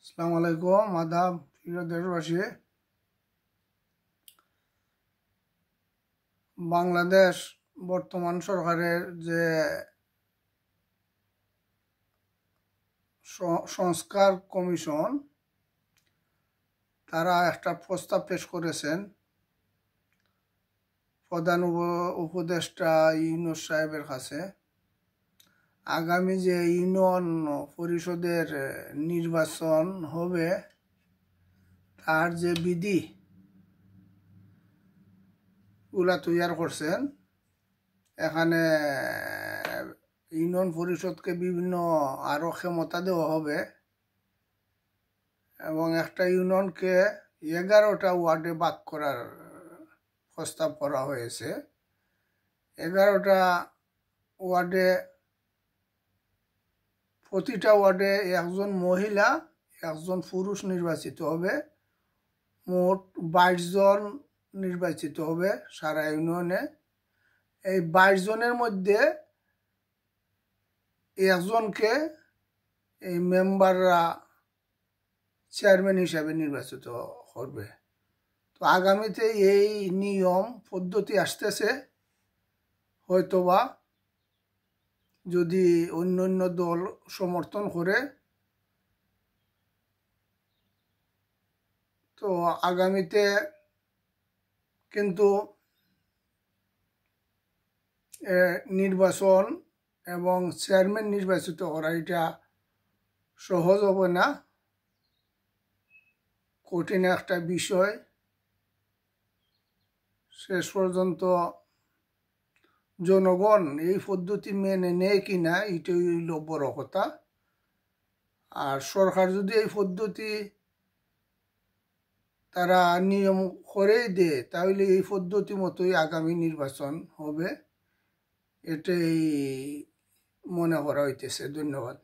আসসালামু আলাইকুম আদাব প্রিয় দেশবাসী। বাংলাদেশ বর্তমান সরকারের যে সংস্কার কমিশন তারা একটা প্রস্তাব পেশ করেছেন প্রধান উপদেষ্টা ইউনূস সাহেবের কাছে। আগামী যে ইউনিয়ন পরিষদের নির্বাচন হবে তার যে বিধি গুলা তৈরি করছেন, এখানে ইউনিয়ন পরিষদকে বিভিন্ন আরো ক্ষমতা দেওয়া হবে এবং একটা ইউনিয়নকে 11টা ওয়ার্ডে ভাগ করার প্রস্তাব করা হয়েছে। 11টা ওয়ার্ডে প্রতিটা ওয়ার্ডে একজন মহিলা একজন পুরুষ নির্বাচিত হবে। মোট 22 জন নির্বাচিত হবে সারা ইউনিয়নে। এই 22 জনের মধ্যে একজনকে এই মেম্বাররা চেয়ারম্যান হিসাবে নির্বাচিত করবে। তো আগামীতে এই নিয়ম পদ্ধতি আসতেছে, হয়তোবা যদি অন্য দল সমর্থন করে তো আগামীতে কিন্তু নির্বাচন এবং চেয়ারম্যান নির্বাচিত করা এটা সহজ হবে না, কঠিন একটা বিষয়। শেষ পর্যন্ত জনগণ এই পদ্ধতি মেনে নেয় কিনা এটাই হইল বড় কথা। আর সরকার যদি এই পদ্ধতি তারা নিয়ম করেই দেয় তাহলে এই পদ্ধতি মতোই আগামী নির্বাচন হবে, এটাই মনে করা হইতেছে। ধন্যবাদ।